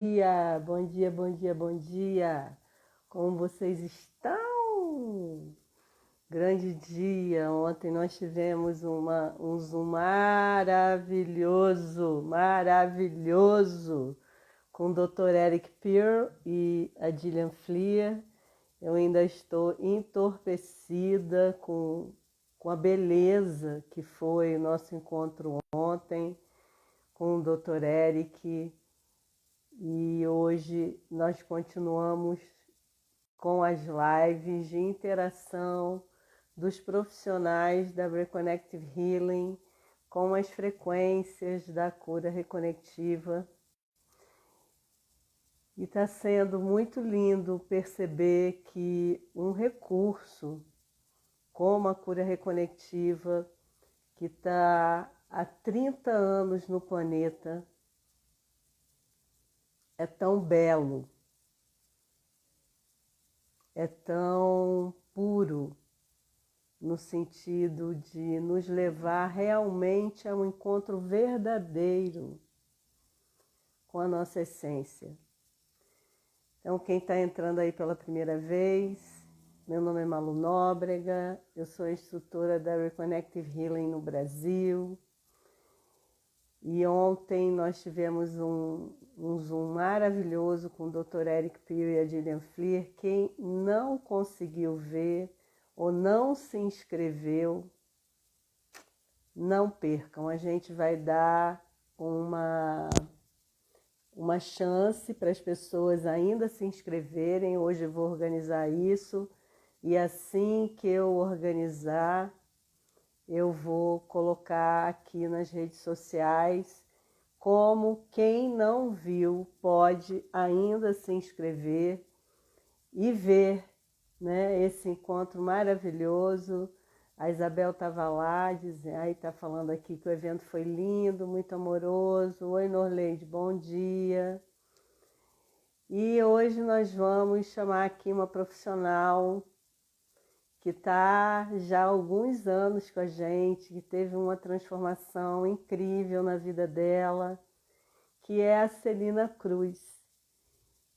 Bom dia, bom dia, bom dia. Como vocês estão? Grande dia. Ontem nós tivemos um Zoom maravilhoso, maravilhoso, com o Dr. Eric Peer e a Gillian Fleer. Eu ainda estou entorpecida com a beleza que foi o nosso encontro ontem com o Dr. Eric. E hoje nós continuamos com as lives de interação dos profissionais da Reconnective Healing com as frequências da cura reconectiva. E está sendo muito lindo perceber que um recurso como a cura reconectiva, que está há 30 anos no planeta, é tão belo, é tão puro, no sentido de nos levar realmente a um encontro verdadeiro com a nossa essência. Então, quem está entrando aí pela primeira vez, meu nome é Malu Nóbrega, eu sou instrutora da Reconnective Healing no Brasil. E ontem nós tivemos um Zoom maravilhoso com o Dr. Eric Peer e a Gillian Fleer. Quem não conseguiu ver ou não se inscreveu, não percam. A gente vai dar uma chance para as pessoas ainda se inscreverem. Hoje eu vou organizar isso e assim que eu organizar, eu vou colocar aqui nas redes sociais como quem não viu pode ainda se inscrever e ver, né, esse encontro maravilhoso. A Isabel estava lá, está falando aqui que o evento foi lindo, muito amoroso. Oi, Norleide, bom dia. E hoje nós vamos chamar aqui uma profissional que está já há alguns anos com a gente, que teve uma transformação incrível na vida dela, que é a Celina Cruz.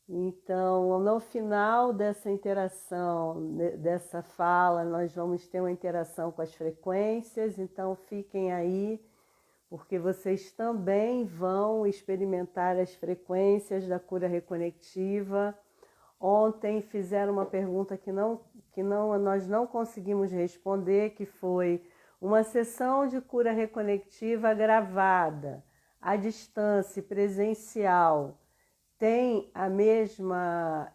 Então, no final dessa interação, dessa fala, nós vamos ter uma interação com as frequências, então fiquem aí, porque vocês também vão experimentar as frequências da cura reconectiva. Ontem fizeram uma pergunta que nós não conseguimos responder, que foi uma sessão de cura reconectiva gravada, à distância e presencial, tem a mesma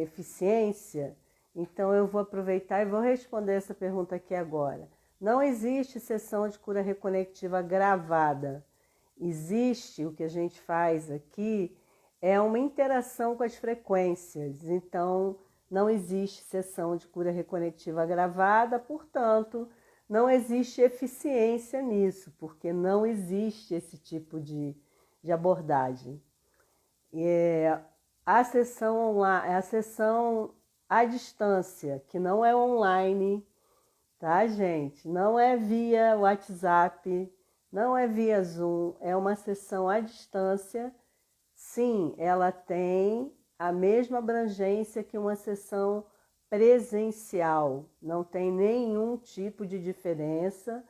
eficiência? Então eu vou aproveitar e vou responder essa pergunta aqui agora. Não existe sessão de cura reconectiva gravada. Existe, o que a gente faz aqui é uma interação com as frequências. Então não existe sessão de cura reconectiva gravada, portanto não existe eficiência nisso, porque não existe esse tipo de abordagem. A sessão à distância, que não é online, tá, gente? Não é via WhatsApp, não é via Zoom, é uma sessão à distância. Sim, ela tem a mesma abrangência que uma sessão presencial. Não tem nenhum tipo de diferença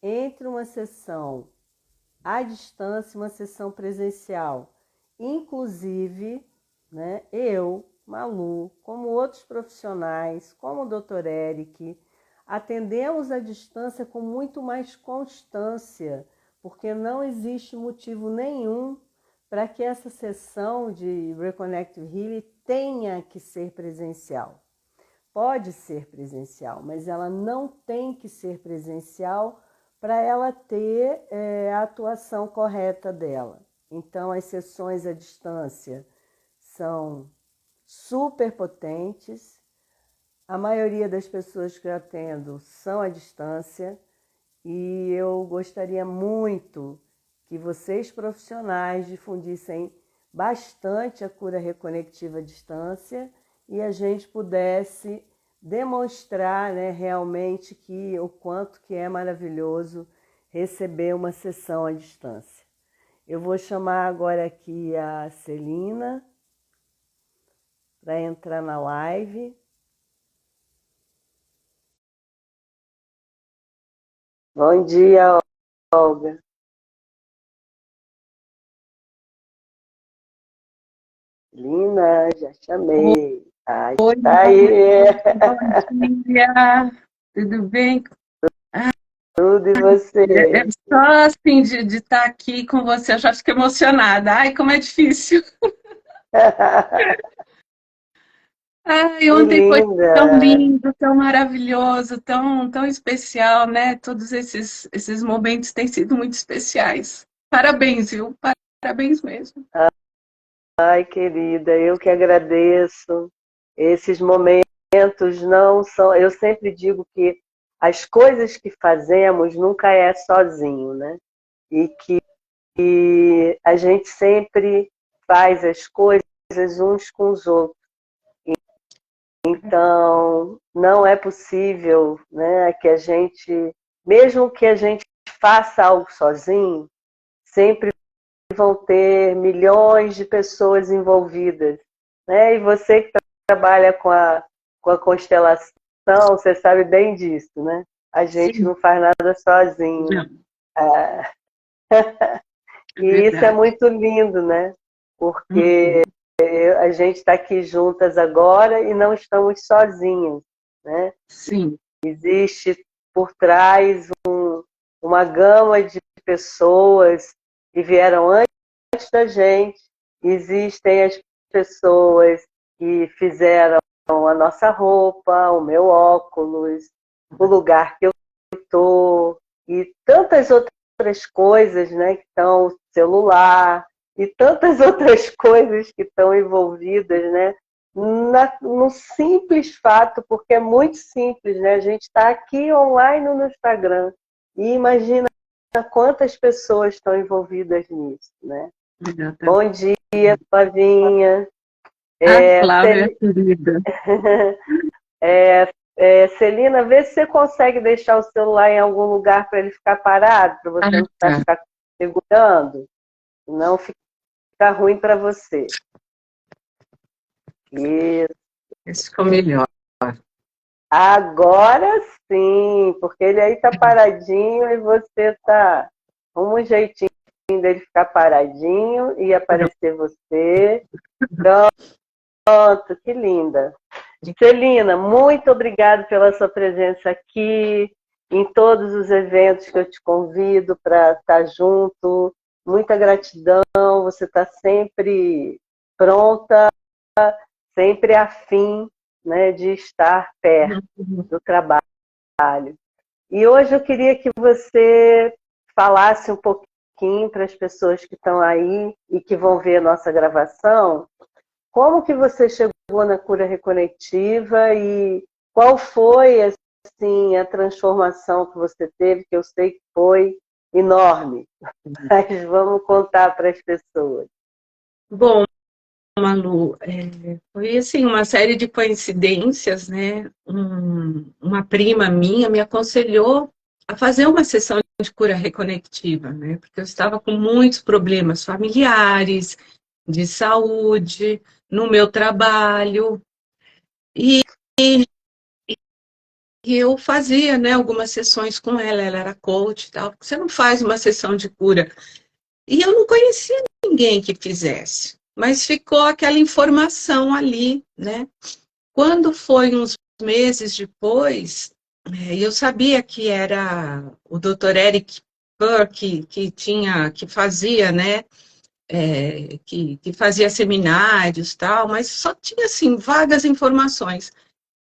entre uma sessão à distância e uma sessão presencial. Inclusive, né, eu, Malu, como outros profissionais, como o Dr. Eric, atendemos à distância com muito mais constância, porque não existe motivo nenhum para que essa sessão de Reconnective Healing tenha que ser presencial. Pode ser presencial, mas ela não tem que ser presencial para ela ter a atuação correta dela. Então, as sessões à distância são super potentes. A maioria das pessoas que eu atendo são à distância e eu gostaria muito que vocês profissionais difundissem bastante a cura reconectiva à distância e a gente pudesse demonstrar, né, realmente o quanto que é maravilhoso receber uma sessão à distância. Eu vou chamar agora aqui a Celina para entrar na live. Bom dia, Olga. Celina, já chamei. Oi, Tá aí. bom dia, tudo bem? Tudo e É você? só assim de estar aqui com você, eu já fico emocionada. Ai, como é difícil. Ai, Que ontem foi linda. tão lindo, tão maravilhoso, tão especial, né? Todos esses momentos têm sido muito especiais. Parabéns, viu? Parabéns mesmo. Ai, querida, eu que agradeço. Esses momentos não são. Eu sempre digo que as coisas que fazemos nunca é sozinho, né? E que a gente sempre faz as coisas uns com os outros. Então, não é possível, né, que a gente, mesmo que a gente faça algo sozinho, sempre vão ter milhões de pessoas envolvidas, né? E você que trabalha com a constelação, você sabe bem disso, né? A gente Sim, não faz nada sozinho. não, Ah, é e isso é verdade. muito lindo, né? Porque Uhum. a gente está aqui juntas agora e não estamos sozinhas, né? Sim, Existe por trás uma gama de pessoas que vieram antes da gente. Existem as pessoas que fizeram a nossa roupa, o meu óculos, o lugar que eu estou e tantas outras coisas, né, que estão celular e tantas outras coisas que estão envolvidas, né, no simples fato, porque é muito simples, né? A gente está aqui online no Instagram e imagina quantas pessoas estão envolvidas nisso, né? exatamente. Bom dia, Flavinha. Ah, É, Flávia, querida. Celina, vê se você consegue deixar o celular em algum lugar para ele ficar parado, para Ah, você não precisar tá. ficar segurando, senão fica ruim para você. E Esse ficou melhor. agora sim, porque ele aí tá paradinho e você tá um jeitinho dele ficar paradinho e aparecer você. Pronto, que linda. Celina, muito obrigada pela sua presença aqui, em todos os eventos que eu te convido para estar junto. Muita gratidão, você está sempre pronta, sempre afim, né, de estar perto do trabalho. E hoje eu queria que você falasse um pouquinho para as pessoas que estão aí e que vão ver a nossa gravação, como que você chegou na cura reconectiva e qual foi assim a transformação que você teve, que eu sei que foi enorme. Mas vamos contar para as pessoas. Bom, Malu, foi assim uma série de coincidências, né? Uma prima minha me aconselhou a fazer uma sessão de cura reconectiva, né? Porque eu estava com muitos problemas familiares, de saúde, no meu trabalho, e, e eu fazia, né, algumas sessões com ela, ela era coach e tal, porque você não faz uma sessão de cura. E eu não conhecia ninguém que fizesse, mas ficou aquela informação ali, né? Quando foi uns meses depois, eu sabia que era o Dr. Eric Burr que fazia, né? Que fazia seminários tal, mas só tinha assim vagas informações.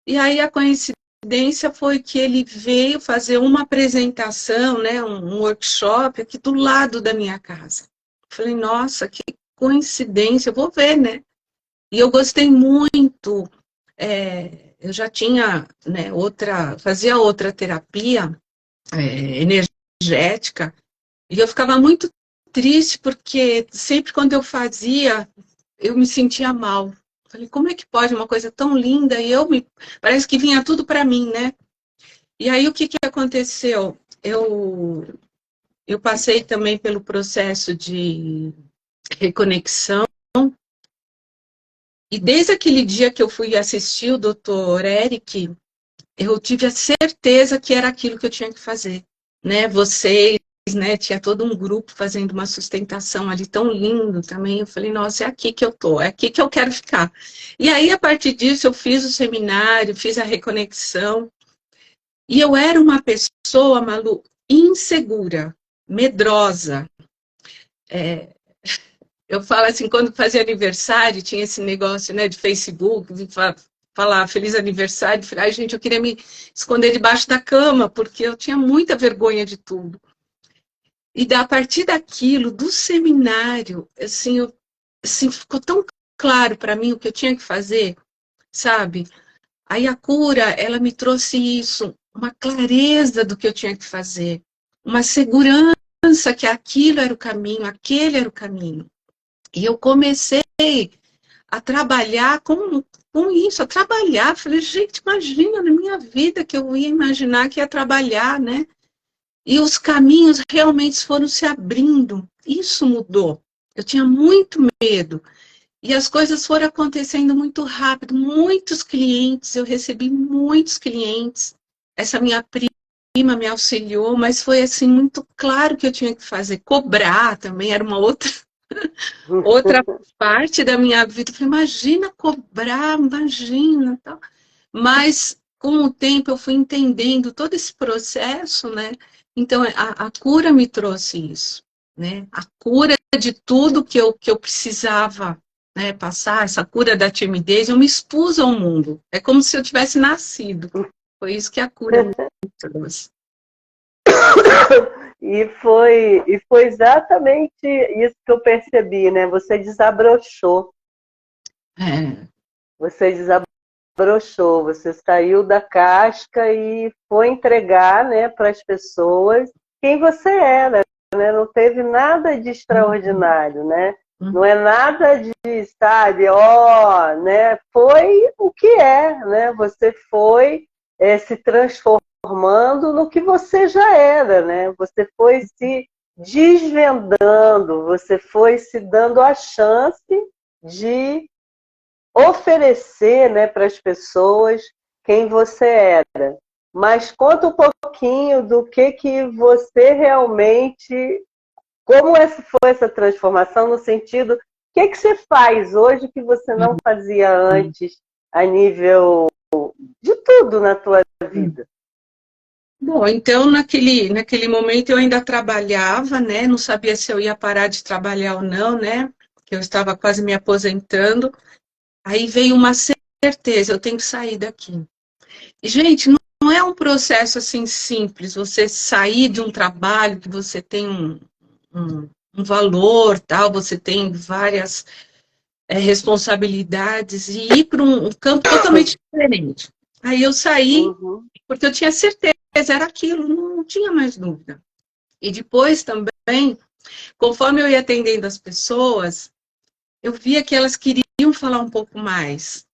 E aí a coincidência foi que ele veio fazer uma apresentação, né? Um workshop aqui do lado da minha casa. Falei, nossa, que coincidência, eu vou ver, né? E eu gostei muito. Eu já tinha, né, fazia outra terapia energética, e eu ficava muito triste porque sempre quando eu fazia, eu me sentia mal. Falei, como é que pode uma coisa tão linda e parece que vinha tudo para mim, né? E aí o que aconteceu? Eu eu passei também pelo processo de reconexão, e desde aquele dia que eu fui assistir o Dr. Eric, eu tive a certeza que era aquilo que eu tinha que fazer, né? Vocês, né? Tinha todo um grupo fazendo uma sustentação ali tão lindo também. Eu falei, nossa, é aqui que eu tô, é aqui que eu quero ficar. E aí, a partir disso, eu fiz o seminário, fiz a reconexão, e eu era uma pessoa, Malu, insegura, medrosa. Eu falo assim, quando fazia aniversário, tinha esse negócio, né, de Facebook, de falar feliz aniversário. Ai, gente, eu queria me esconder debaixo da cama, porque eu tinha muita vergonha de tudo. E a partir daquilo, do seminário, assim, assim ficou tão claro para mim o que eu tinha que fazer, sabe? Aí a cura, ela me trouxe isso, uma clareza do que eu tinha que fazer, uma segurança que aquilo era o caminho, aquele era o caminho. E eu comecei a trabalhar com isso, a trabalhar. Falei, gente, imagina na minha vida que eu ia imaginar que ia trabalhar, né? E os caminhos realmente foram se abrindo. Isso mudou. Eu tinha muito medo. E as coisas foram acontecendo muito rápido. Muitos clientes, eu recebi muitos clientes. Essa minha prima me auxiliou, mas foi assim muito claro que eu tinha que fazer. Cobrar também era uma outra parte da minha vida. Eu falei, imagina cobrar, imagina, tal. Mas com o tempo eu fui entendendo todo esse processo, né? Então a cura me trouxe isso, né? A cura de tudo que eu precisava, né, passar, essa cura da timidez, eu me expus ao mundo. É como se eu tivesse nascido. Foi isso que a cura me trouxe. E foi exatamente isso que eu percebi, né? Você desabrochou. É. Você desabrochou, você saiu da casca e foi entregar, né, para as pessoas quem você era, né? Não teve nada de extraordinário, né? Não é nada de, sabe, né? Foi o que é, né? Você foi se transformando no que você já era, né? Você foi se desvendando, você foi se dando a chance de oferecer, né, para as pessoas quem você era. Mas conta um pouquinho do que você realmente, como foi essa transformação no sentido, o que você faz hoje que você não fazia antes a nível de tudo na tua vida? Bom, então naquele momento eu ainda trabalhava, né? Não sabia se eu ia parar de trabalhar ou não, né? Porque eu estava quase me aposentando. Aí veio uma certeza, eu tenho que sair daqui. E, gente, não é um processo assim simples, você sair de um trabalho que você tem um valor, tal, você tem várias responsabilidades e ir para um campo totalmente diferente. Aí eu saí, porque eu tinha certeza, era aquilo, não tinha mais dúvida. E depois também, conforme eu ia atendendo as pessoas, eu via que elas queriam falar um pouco mais.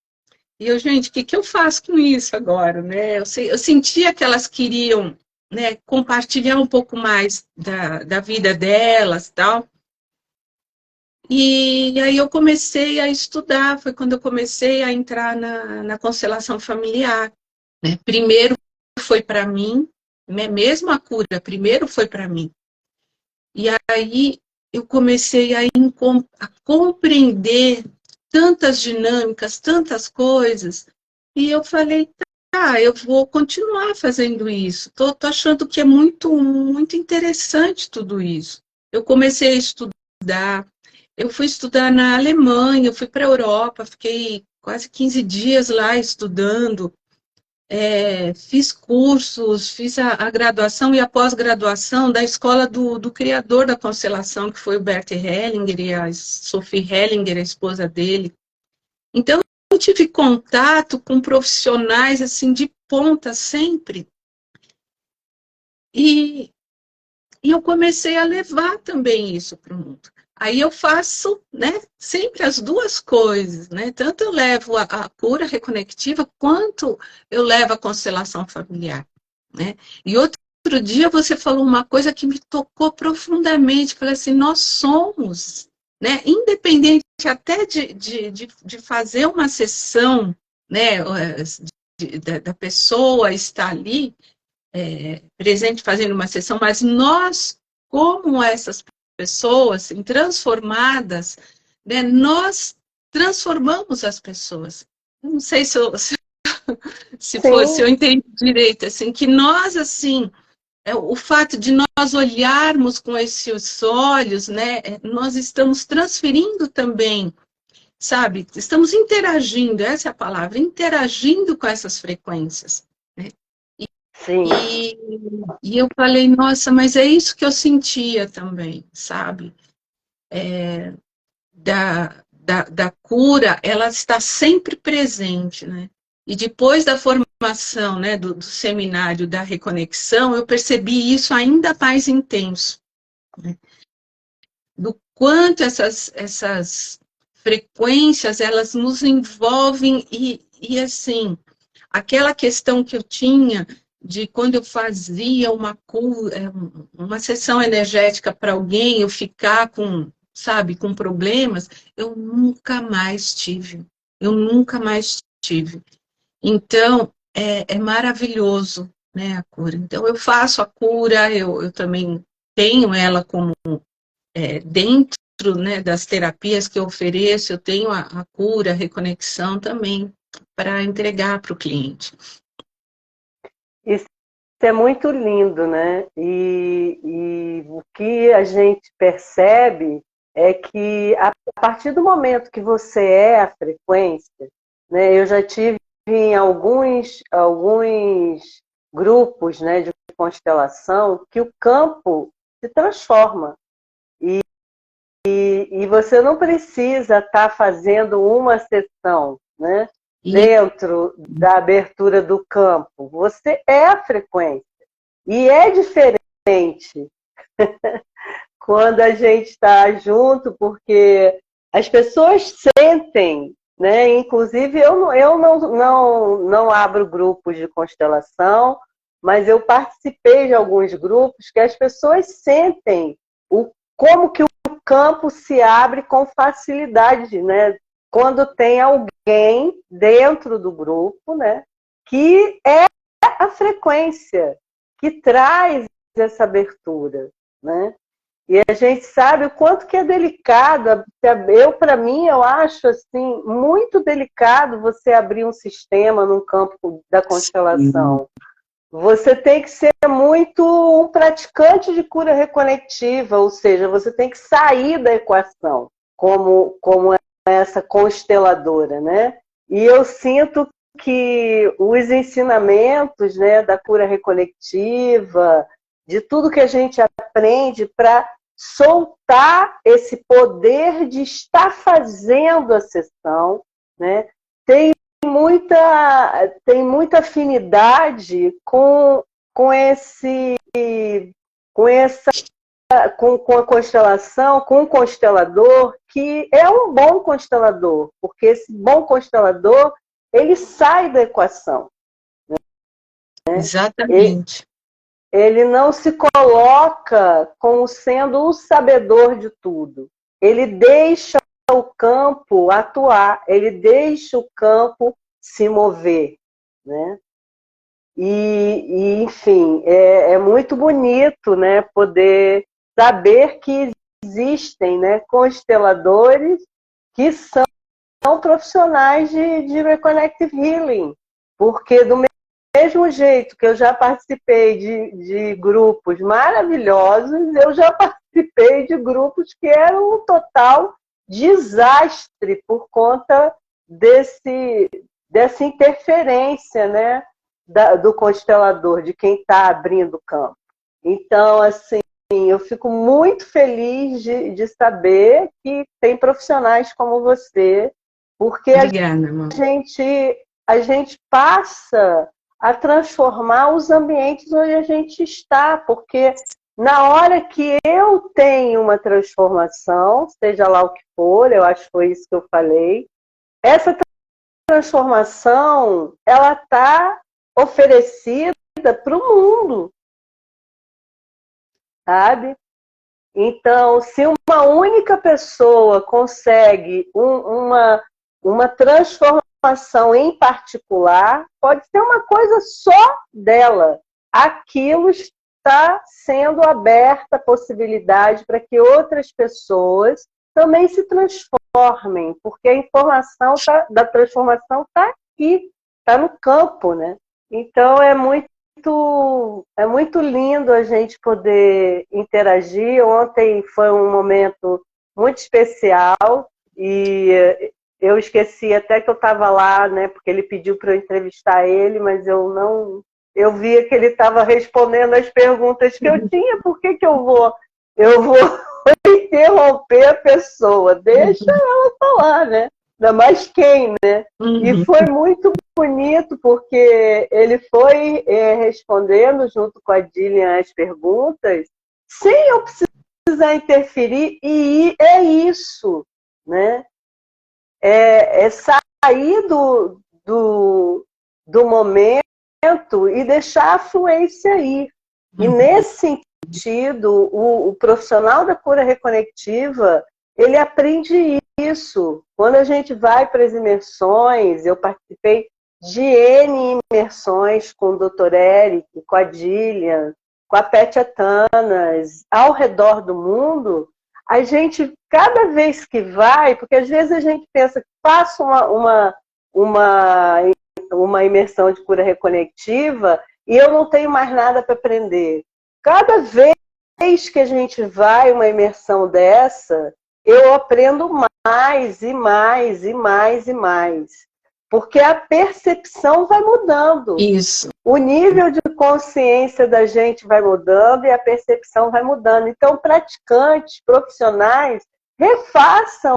E eu, gente, o que eu faço com isso agora, né? Eu sentia que elas queriam, né, compartilhar um pouco mais da vida delas, tal. E aí eu comecei a estudar, foi quando eu comecei a entrar na constelação familiar, né? Primeiro foi para mim, né? Mesmo a cura, primeiro foi para mim. E aí eu comecei a compreender tantas dinâmicas, tantas coisas, e eu falei, tá, eu vou continuar fazendo isso. Tô achando que é muito, muito interessante tudo isso. Eu comecei a estudar, eu fui estudar na Alemanha, eu fui para a Europa, fiquei quase 15 dias lá estudando, fiz cursos, fiz a graduação e a pós-graduação da escola do criador da constelação, que foi o Bert Hellinger e a Sophie Hellinger, a esposa dele. Então, eu tive contato com profissionais assim de ponta sempre. E eu comecei a levar também isso para o mundo. Aí eu faço, né, sempre as duas coisas, né? Tanto eu levo a cura reconectiva, quanto eu levo a constelação familiar, né? E outra outro dia você falou uma coisa que me tocou profundamente. Falei assim, nós somos, né, independente até de fazer uma sessão, né, da pessoa estar ali, presente fazendo uma sessão, mas nós, como essas pessoas assim, transformadas, né, nós transformamos as pessoas. Não sei se eu Sim, entendi direito, assim, que nós, assim, o fato de nós olharmos com esses olhos, né, nós estamos transferindo também, sabe? Estamos interagindo, essa é a palavra, interagindo com essas frequências. Né? sim, E, e eu falei, nossa, mas é isso que eu sentia também, sabe? Da cura, ela está sempre presente, né? E depois da formação, né, do seminário da reconexão, eu percebi isso ainda mais intenso, né? Do quanto essas frequências, elas nos envolvem e assim, aquela questão que eu tinha de quando eu fazia uma sessão energética para alguém, eu ficar com, sabe, com problemas, eu nunca mais tive. Eu nunca mais tive. Então, é maravilhoso, né, a cura. Então, eu faço a cura, eu também tenho ela como dentro, né, das terapias que eu ofereço, eu tenho a cura, a reconexão também para entregar para o cliente. isso é muito lindo, né? E o que a gente percebe é que a partir do momento que você é a frequência, né? Eu já tive em alguns grupos, né, de constelação que o campo se transforma. E você não precisa estar fazendo uma sessão, né, E dentro da abertura do campo. Você é a frequência. E é diferente quando a gente está junto, porque as pessoas sentem, né? Inclusive, eu não abro grupos de constelação, mas eu participei de alguns grupos que as pessoas sentem como que o campo se abre com facilidade, né? Quando tem alguém dentro do grupo, né? Que é a frequência que traz essa abertura, né? E a gente sabe o quanto que é delicado. Para mim, eu acho assim muito delicado você abrir um sistema num campo da constelação. Você tem que ser muito um praticante de cura reconectiva, ou seja, você tem que sair da equação como essa consteladora, né? E eu sinto que os ensinamentos, né, da cura reconectiva, de tudo que a gente aprende para soltar esse poder de estar fazendo a sessão, né? Tem muita afinidade com esse com essa com a constelação, com o constelador, que é um bom constelador, porque esse bom constelador ele sai da equação, né? exatamente. Ele não se coloca como sendo o sabedor de tudo. Ele deixa o campo atuar, ele deixa o campo se mover, né? Enfim, é muito bonito, né, poder saber que existem, né, consteladores que são profissionais de Reconnective Healing, porque do mesmo jeito que eu já participei de grupos maravilhosos, eu já participei de grupos que eram um total desastre por conta dessa interferência, né, do constelador, de quem está abrindo o campo. Então, assim, eu fico muito feliz de saber que tem profissionais como você, porque Obrigada, irmã. a gente passa a transformar os ambientes onde a gente está, porque na hora que eu tenho uma transformação, seja lá o que for, eu acho que foi isso que eu falei, essa transformação, ela está oferecida para o mundo. sabe? Então, se uma única pessoa consegue uma transformação em particular, pode ser uma coisa só dela. Aquilo está sendo aberta a possibilidade para que outras pessoas também se transformem, porque a informação da transformação está aqui, está no campo, né? Então é muito lindo a gente poder interagir. Ontem foi um momento muito especial e eu esqueci até que eu estava lá, né? Porque ele pediu para eu entrevistar ele, mas eu não. Eu via que ele estava respondendo as perguntas que eu tinha. Por que eu vou interromper a pessoa? Deixa ela falar, né? Ainda mais quem, né? E foi muito bonito, porque ele foi respondendo junto com a Dillian as perguntas, sem eu precisar interferir, e é isso, né? É sair do momento e deixar a fluência ir. E nesse sentido, o profissional da cura reconectiva, ele aprende isso. Quando a gente vai para as imersões, eu participei de N imersões com o Dr. Eric, com a Dillian, com a Pétia Tanas, ao redor do mundo, a gente, cada vez que vai, porque às vezes a gente pensa que faço uma imersão de cura reconectiva e eu não tenho mais nada para aprender. Cada vez que a gente vai uma imersão dessa, eu aprendo mais e mais e mais e mais. Porque a percepção vai mudando. Isso. O nível de consciência da gente vai mudando e a percepção vai mudando. Então, praticantes, profissionais, refaçam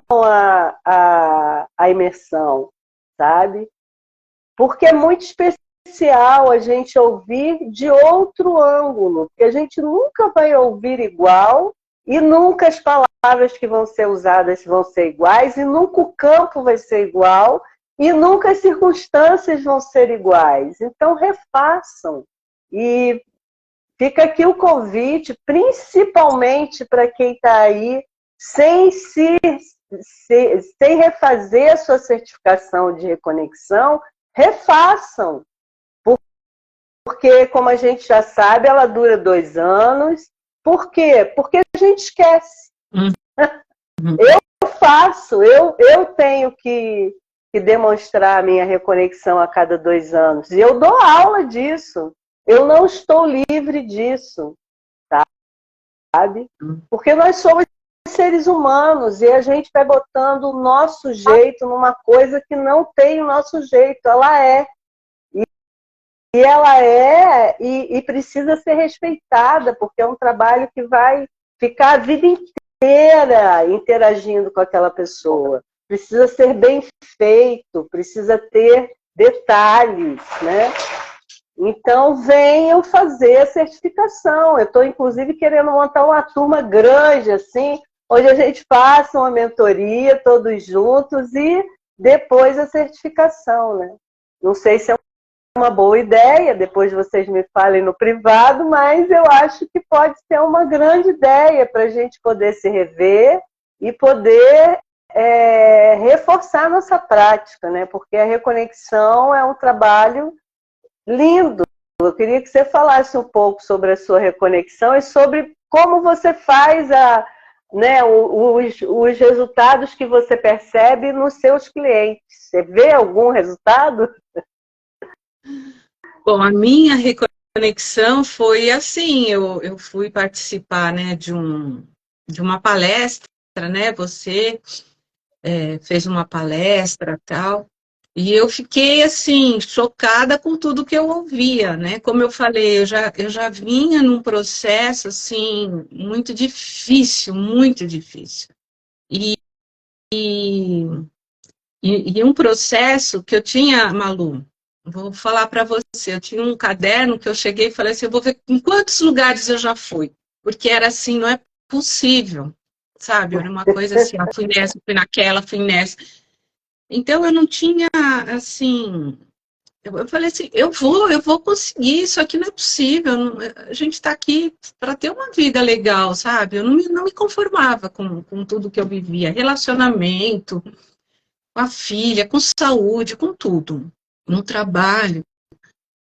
a imersão, sabe? Porque é muito especial a gente ouvir de outro ângulo, porque a gente nunca vai ouvir igual e nunca as palavras que vão ser usadas vão ser iguais e nunca o campo vai ser igual e nunca as circunstâncias vão ser iguais. Então, refaçam. E fica aqui o convite, principalmente para quem está aí sem refazer a sua certificação de reconexão, refaçam. Porque, como a gente já sabe, ela dura 2 anos. Por quê? Porque a gente esquece. Eu faço, eu tenho que demonstrar a minha reconexão a cada 2 anos. E eu dou aula disso. Eu não estou livre disso, sabe? Porque nós somos seres humanos e a gente vai botando o nosso jeito numa coisa que não tem o nosso jeito. Ela é. E ela é e precisa ser respeitada, porque é um trabalho que vai ficar a vida inteira interagindo com aquela pessoa. Precisa ser bem feito, precisa ter detalhes, né? Então, venham fazer a certificação. Eu estou, inclusive, querendo montar uma turma grande, assim, onde a gente faça uma mentoria, todos juntos, e depois a certificação, né? Não sei se é uma boa ideia, depois vocês me falem no privado, mas eu acho que pode ser uma grande ideia para a gente poder se rever e poder reforçar a nossa prática, né? Porque a reconexão é um trabalho lindo. Eu queria que você falasse um pouco sobre a sua reconexão e sobre como você faz os resultados que você percebe nos seus clientes. Você vê algum resultado? Bom, a minha reconexão foi assim, eu fui participar, né, de uma palestra, né, você fez uma palestra e tal, e eu fiquei, assim, chocada com tudo que eu ouvia, né, como eu falei, eu já vinha num processo, assim, muito difícil, e um processo que eu tinha, Malu, vou falar para você, eu tinha um caderno que eu cheguei e falei assim, eu vou ver em quantos lugares eu já fui, porque era assim, não é possível, sabe? Era uma coisa assim, eu fui nessa, fui naquela, fui nessa. Então eu não tinha, assim, Eu falei assim, eu vou conseguir, isso aqui não é possível, a gente está aqui para ter uma vida legal, sabe? Eu não me conformava com tudo que eu vivia, relacionamento, com a filha, com saúde, com tudo, no trabalho.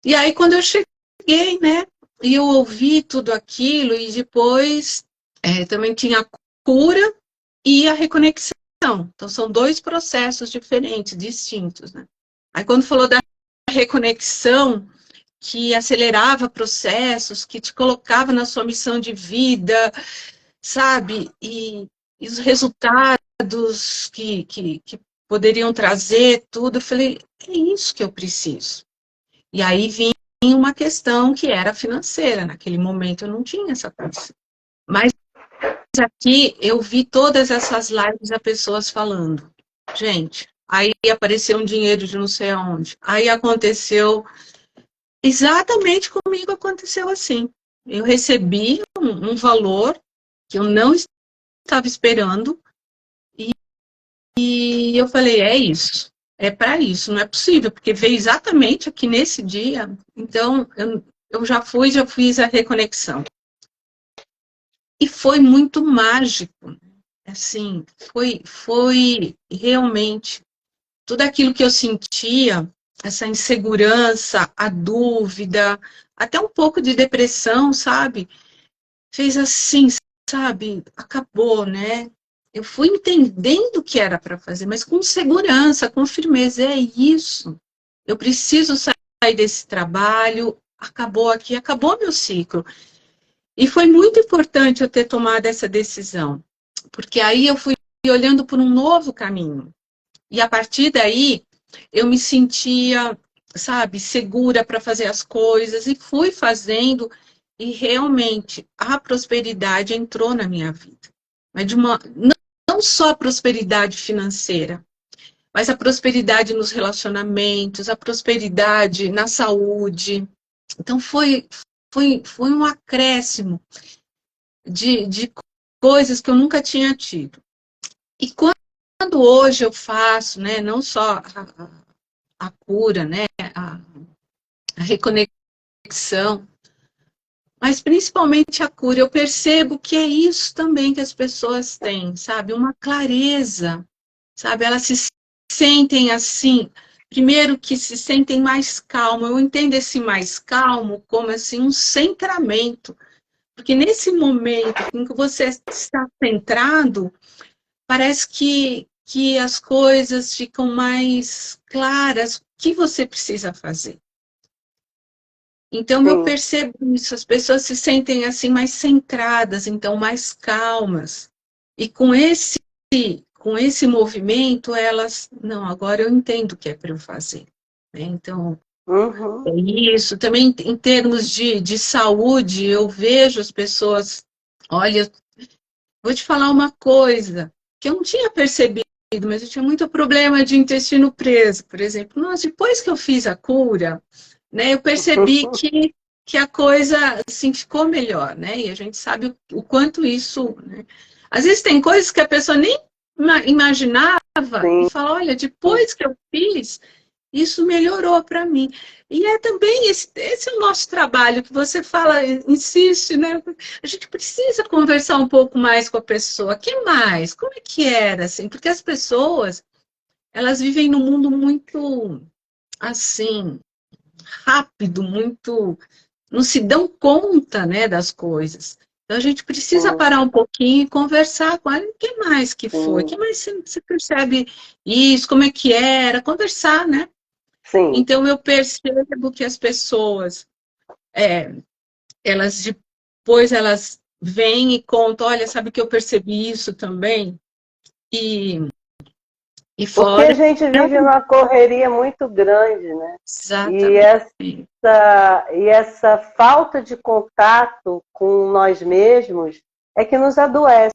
E aí, quando eu cheguei, né, e eu ouvi tudo aquilo, e depois também tinha a cura e a reconexão. Então, são dois processos diferentes, distintos, né? Aí, quando falou da reconexão, que acelerava processos, que te colocava na sua missão de vida, sabe? E os resultados que poderiam trazer, tudo, eu falei, é isso que eu preciso. E aí vinha uma questão que era financeira, naquele momento eu não tinha essa condição. Mas aqui eu vi todas essas lives a pessoas falando, gente, aí apareceu um dinheiro de não sei aonde, aí aconteceu, exatamente comigo aconteceu assim. Eu recebi um valor que eu não estava esperando e eu falei, é isso, é para isso, não é possível, porque veio exatamente aqui nesse dia, então eu já fiz a reconexão. E foi muito mágico, assim, foi realmente tudo aquilo que eu sentia, essa insegurança, a dúvida, até um pouco de depressão, sabe? Fez assim, sabe? Acabou, né? Eu fui entendendo o que era para fazer, mas com segurança, com firmeza. É isso. Eu preciso sair desse trabalho. Acabou aqui, acabou meu ciclo. E foi muito importante eu ter tomado essa decisão, porque aí eu fui olhando por um novo caminho. E a partir daí, eu me sentia, sabe, segura para fazer as coisas e fui fazendo e realmente a prosperidade entrou na minha vida. Mas não só a prosperidade financeira, mas a prosperidade nos relacionamentos, a prosperidade na saúde. Então foi um acréscimo de coisas que eu nunca tinha tido. E quando hoje eu faço, né, não só a cura, né, a reconexão, mas principalmente a cura, eu percebo que é isso também que as pessoas têm, sabe? Uma clareza, sabe? Elas se sentem assim, primeiro que se sentem mais calmo. Eu entendo esse mais calmo como assim um centramento, porque nesse momento em que você está centrado, parece que as coisas ficam mais claras, o que você precisa fazer. Então, eu Sim. percebo isso, as pessoas se sentem assim mais centradas, então mais calmas. E com esse movimento, elas, não, agora eu entendo o que é para eu fazer. Né? Então, é Uhum. isso. Também em termos de saúde, eu vejo as pessoas, olha, vou te falar uma coisa que eu não tinha percebido, mas eu tinha muito problema de intestino preso, por exemplo. Nossa, depois que eu fiz a cura, né, eu percebi que a coisa assim ficou melhor, né? E a gente sabe o quanto isso, né? Às vezes tem coisas que a pessoa nem imaginava e Sim. fala, olha, depois que eu fiz, isso melhorou para mim. E é também esse é o nosso trabalho, que você fala, insiste, né? A gente precisa conversar um pouco mais com a pessoa. Que mais? Como é que era, assim? Porque as pessoas, elas vivem num mundo muito, assim, rápido, muito... Não se dão conta, né, das coisas. Então, a gente precisa Sim. parar um pouquinho e conversar com ela. O que mais que foi? O que Sim. mais você percebe isso? Como é que era? Conversar, né? Sim. Então, eu percebo que as pessoas, elas depois vêm e contam, olha, sabe que eu percebi isso também? E, e Porque a fora, gente vive uma correria muito grande, né? E exatamente. essa falta de contato com nós mesmos é que nos adoece.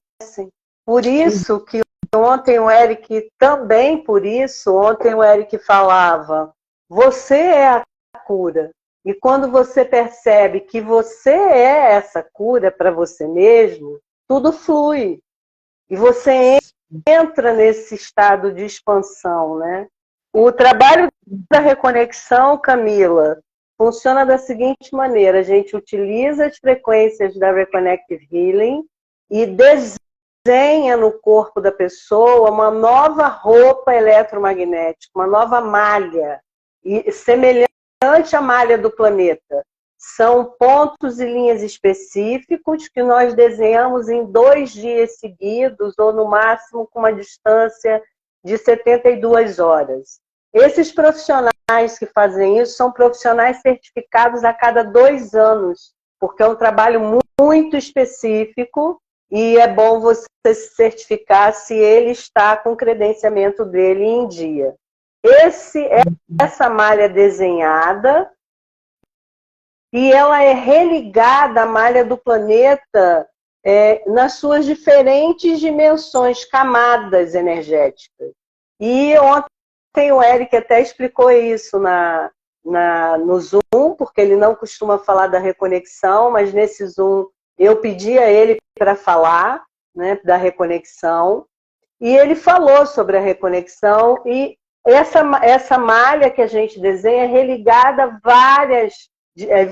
Por isso que ontem o Eric, também por isso, ontem o Eric falava, você é a cura. E quando você percebe que você é essa cura para você mesmo, tudo flui. E você entra nesse estado de expansão, né? O trabalho da reconexão, Camila, funciona da seguinte maneira: a gente utiliza as frequências da Reconnective Healing e desenha no corpo da pessoa uma nova roupa eletromagnética, uma nova malha, semelhante à malha do planeta. São pontos e linhas específicos que nós desenhamos em 2 dias seguidos, ou no máximo com uma distância de 72 horas. Esses profissionais que fazem isso são profissionais certificados a cada 2 anos, porque é um trabalho muito específico e é bom você se certificar se ele está com o credenciamento dele em dia. Essa malha desenhada, e ela é religada à malha do planeta nas suas diferentes dimensões, camadas energéticas. E ontem o Eric até explicou isso no Zoom, porque ele não costuma falar da reconexão, mas nesse Zoom eu pedi a ele para falar, né, da reconexão, e ele falou sobre a reconexão, e essa malha que a gente desenha é religada a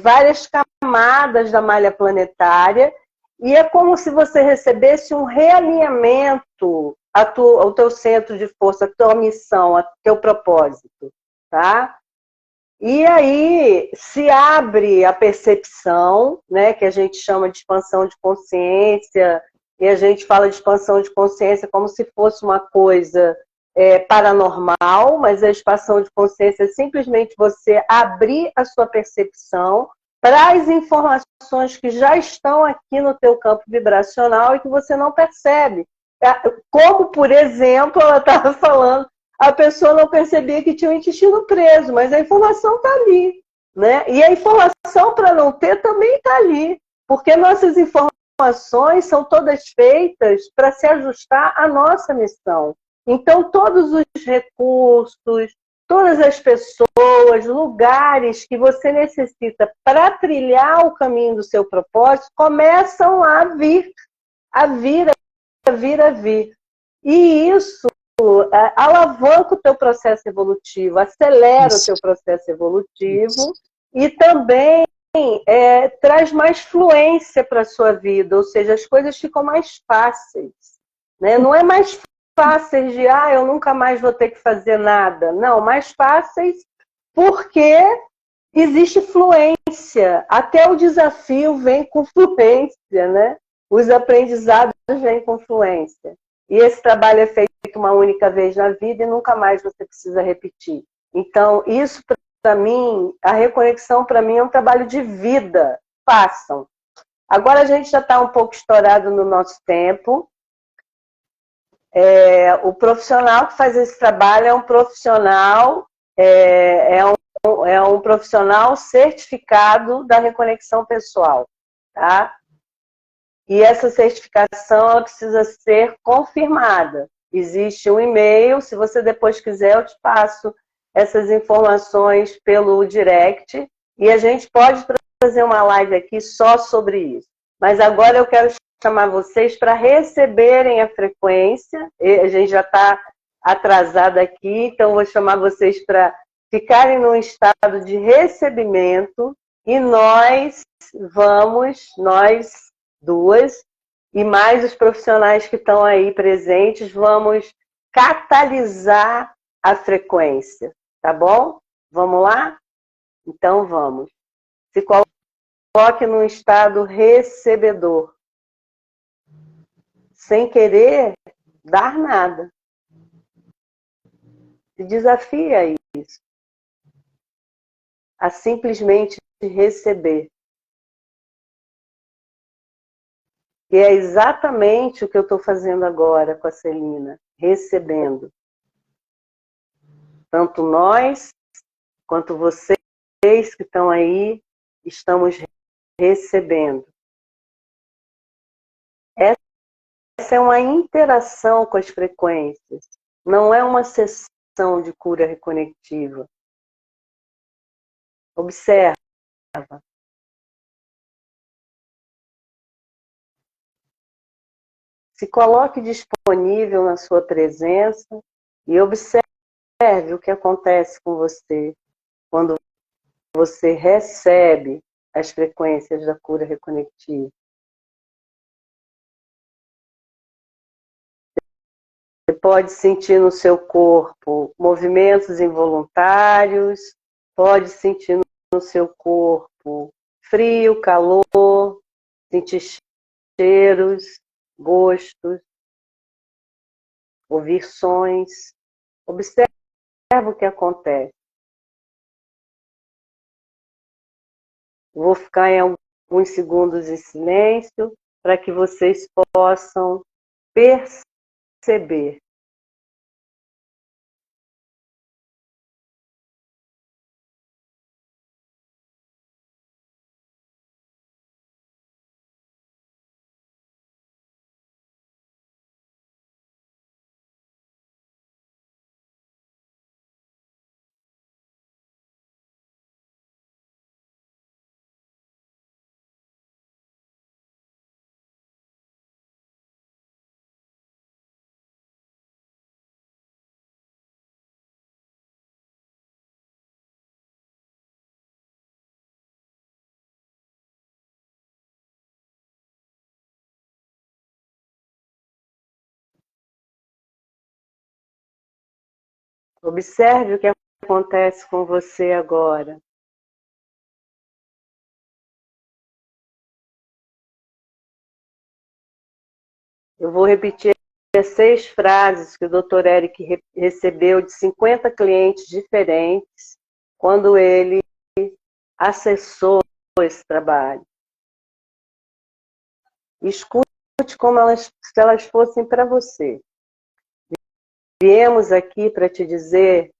várias camadas da malha planetária, e é como se você recebesse um realinhamento ao teu centro de força, à tua missão, ao teu propósito, tá? E aí se abre a percepção, né, que a gente chama de expansão de consciência, e a gente fala de expansão de consciência como se fosse uma coisa paranormal, mas a expansão de consciência é simplesmente você abrir a sua percepção para as informações que já estão aqui no teu campo vibracional e que você não percebe. Como, por exemplo, ela estava falando, a pessoa não percebia que tinha o intestino preso, mas a informação está ali, né? E a informação para não ter também está ali, porque nossas informações são todas feitas para se ajustar à nossa missão. Então, todos os recursos, todas as pessoas, lugares que você necessita para trilhar o caminho do seu propósito, começam a vir, a vir, a vir, a vir. E isso alavanca o teu processo evolutivo, acelera o teu processo evolutivo e também traz mais fluência para a sua vida, ou seja, as coisas ficam mais fáceis, né? Não é mais fáceis de, eu nunca mais vou ter que fazer nada. Não, mais fáceis porque existe fluência. Até o desafio vem com fluência, né? Os aprendizados vêm com fluência. E esse trabalho é feito uma única vez na vida e nunca mais você precisa repetir. Então, isso para mim, a reconexão para mim é um trabalho de vida. Façam. Agora a gente já está um pouco estourado no nosso tempo. O profissional que faz esse trabalho é um profissional, um profissional certificado da reconexão pessoal, tá? E essa certificação ela precisa ser confirmada. Existe um e-mail, se você depois quiser eu te passo essas informações pelo direct e a gente pode fazer uma live aqui só sobre isso. Mas agora eu quero chamar vocês para receberem a frequência. A gente já está atrasado aqui, então vou chamar vocês para ficarem num estado de recebimento e nós duas, e mais os profissionais que estão aí presentes, vamos catalisar a frequência, tá bom? Vamos lá? Então vamos. Se coloque num estado recebedor. Sem querer dar nada. Se desafia a isso. A simplesmente receber. E é exatamente o que eu estou fazendo agora com a Celina. Recebendo. Tanto nós, quanto vocês que estão aí, estamos recebendo. Essa é uma interação com as frequências, não é uma sessão de cura reconectiva. Observa. Se coloque disponível na sua presença e observe o que acontece com você quando você recebe as frequências da cura reconectiva. Você pode sentir no seu corpo movimentos involuntários, pode sentir no seu corpo frio, calor, sentir cheiros, gostos, ouvir sons. Observe o que acontece. Vou ficar em alguns segundos em silêncio para que vocês possam perceber. Observe o que acontece com você agora. Eu vou repetir as 6 frases que o Dr. Eric recebeu de 50 clientes diferentes quando ele acessou esse trabalho. Escute como se elas fossem para você. Viemos aqui para te dizer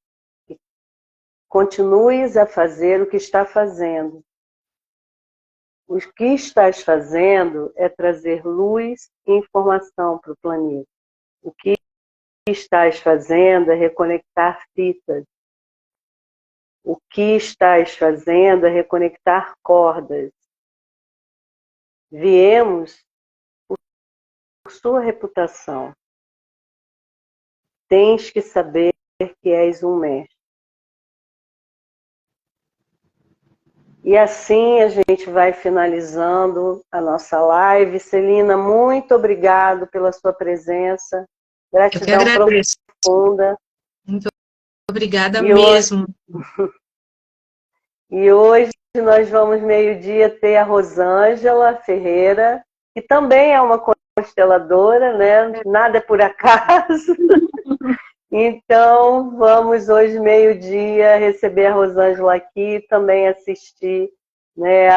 que continues a fazer o que está fazendo. O que estás fazendo é trazer luz e informação para o planeta. O que estás fazendo é reconectar fitas. O que estás fazendo é reconectar cordas. Viemos por sua reputação. Tens que saber que és um mestre. E assim a gente vai finalizando a nossa live. Celina, muito obrigado pela sua presença. Gratidão profunda. Muito obrigada mesmo. E hoje nós vamos meio-dia ter a Rosângela Ferreira, que também é uma consteladora, né? Nada é por acaso. Então, vamos hoje, meio-dia, receber a Rosângela aqui, também assistir, né,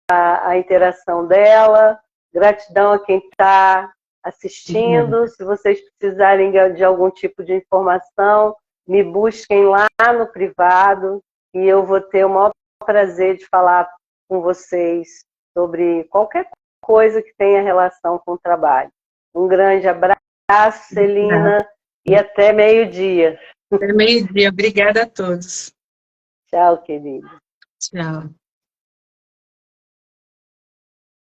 a interação dela. Gratidão a quem está assistindo. Se vocês precisarem de algum tipo de informação, me busquem lá no privado e eu vou ter o maior prazer de falar com vocês sobre qualquer coisa que tenha relação com o trabalho. Um grande abraço, Celina. E até meio-dia. Até meio-dia. Obrigada a todos. Tchau, querida. Tchau.